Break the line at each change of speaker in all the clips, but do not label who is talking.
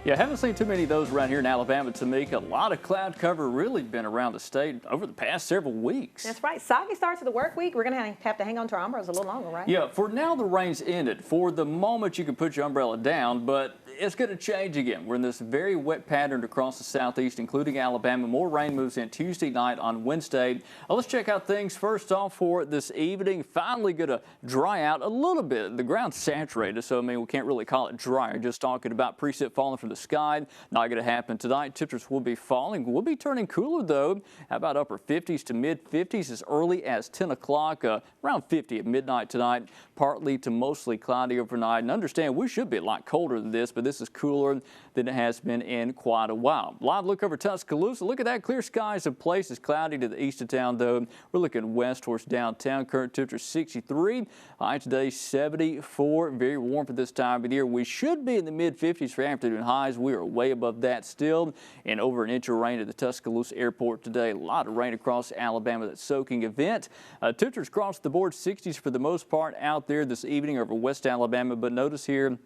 Yeah, haven't seen too many of those around here in Alabama, Tamika. A lot of cloud cover really been around the state over the past several weeks.
That's right. Soggy starts of the work week. We're going to have to hang on to our umbrellas a little longer, right?
Yeah, for now the rain's ended. For the moment you can put your umbrella down, but it's going to change again. We're in this very wet pattern across the southeast, including Alabama. More rain moves in Tuesday night on Wednesday. Let's check out things first off for this evening. Finally going to dry out a little bit. The ground's saturated, so I mean we can't really call it dry. Just talking about precip falling from the sky. Not going to happen tonight. Temperatures will be falling. We'll be turning cooler though. How about upper 50s to mid 50s as early as 10 o'clock, around 50 at midnight tonight. Partly to mostly cloudy overnight. And understand we should be a lot colder than this, but this is cooler than it has been in quite a while. Live look over Tuscaloosa. Look at that, clear skies in places. Cloudy to the east of town though. We're looking west towards downtown. Current temperature 63. High today 74. Very warm for this time of the year. We should be in the mid 50s for afternoon highs. We are way above that still, and over an inch of rain at the Tuscaloosa airport today. A lot of rain across Alabama. That soaking event. Temperatures across the board 60s for the most part out there this evening over West Alabama, but notice here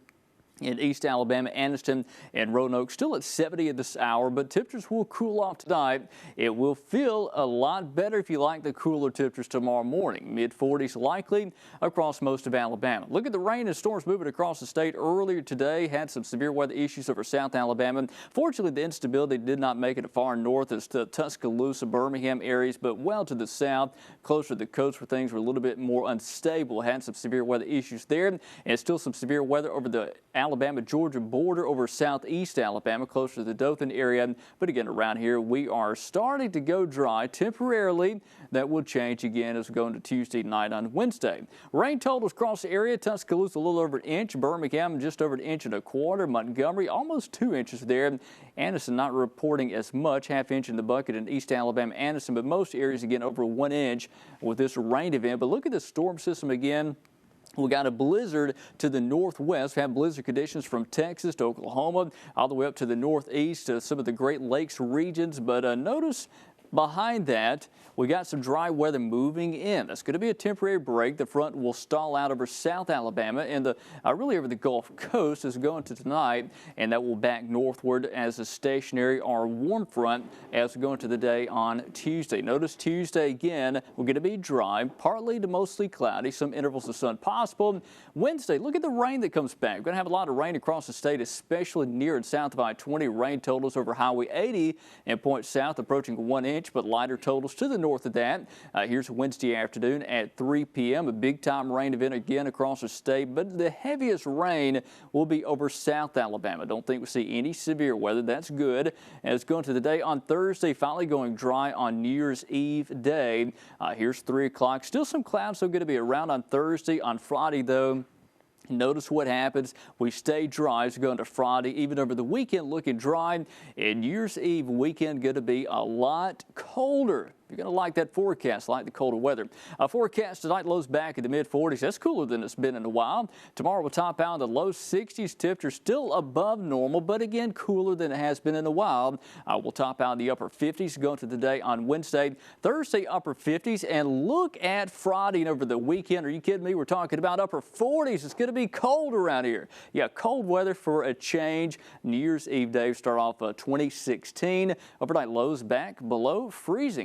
in East Alabama, Anniston and Roanoke still at 70 at this hour, but temperatures will cool off tonight. It will feel a lot better if you like the cooler temperatures tomorrow morning. Mid 40s likely across most of Alabama. Look at the rain and storms moving across the state earlier today. Had some severe weather issues over South Alabama. Fortunately, the instability did not make it far north as to Tuscaloosa, Birmingham areas, but well to the south, closer to the coast where things were a little bit more unstable. Had some severe weather issues there, and still some severe weather over the Alabama-Georgia border over southeast Alabama, closer to the Dothan area. But again, around here, we are starting to go dry temporarily. That will change again as we go into Tuesday night on Wednesday. Rain totals across the area. Tuscaloosa a little over an inch. Birmingham just over an inch and a quarter. Montgomery almost 2 inches there. Anniston not reporting as much, half inch in the bucket in East Alabama, Anniston, but most areas again over 1 inch with this rain event. But look at the storm system again. We got a blizzard to the northwest. We have blizzard conditions from Texas to Oklahoma, all the way up to the northeast to some of the Great Lakes regions. But notice behind that, we got some dry weather moving in. That's going to be a temporary break. The front will stall out over South Alabama and really over the Gulf Coast as we go into tonight, and that will back northward as a stationary or warm front as we go into the day on Tuesday. Notice Tuesday again, we're going to be dry, partly to mostly cloudy, some intervals of sun possible. Wednesday, look at the rain that comes back. We're going to have a lot of rain across the state, especially near and south of I-20. Rain totals over Highway 80 and points south approaching 1 inch, but lighter totals to the north of that. Here's Wednesday afternoon at 3 p.m. A big time rain event again across the state, but the heaviest rain will be over South Alabama. Don't think we'll see any severe weather. That's good. As going to the day on Thursday, finally going dry on New Year's Eve day. Here's 3 o'clock. Still some clouds, so going to be around on Thursday. On Friday, though, notice what happens. We stay dry as we go into Friday, even over the weekend looking dry. And New Year's Eve weekend going to be a lot colder. You're going to like that forecast, like the colder weather. Forecast tonight, lows back in the mid-40s. That's cooler than it's been in a while. Tomorrow will top out in the low 60s. Temperature still above normal, but again, cooler than it has been in a while. We'll top out in the upper 50s going to the day on Wednesday. Thursday, upper 50s. And look at Friday and over the weekend. Are you kidding me? We're talking about upper 40s. It's going to be cold around here. Yeah, cold weather for a change. New Year's Eve day start off 2016. Overnight lows back below freezing.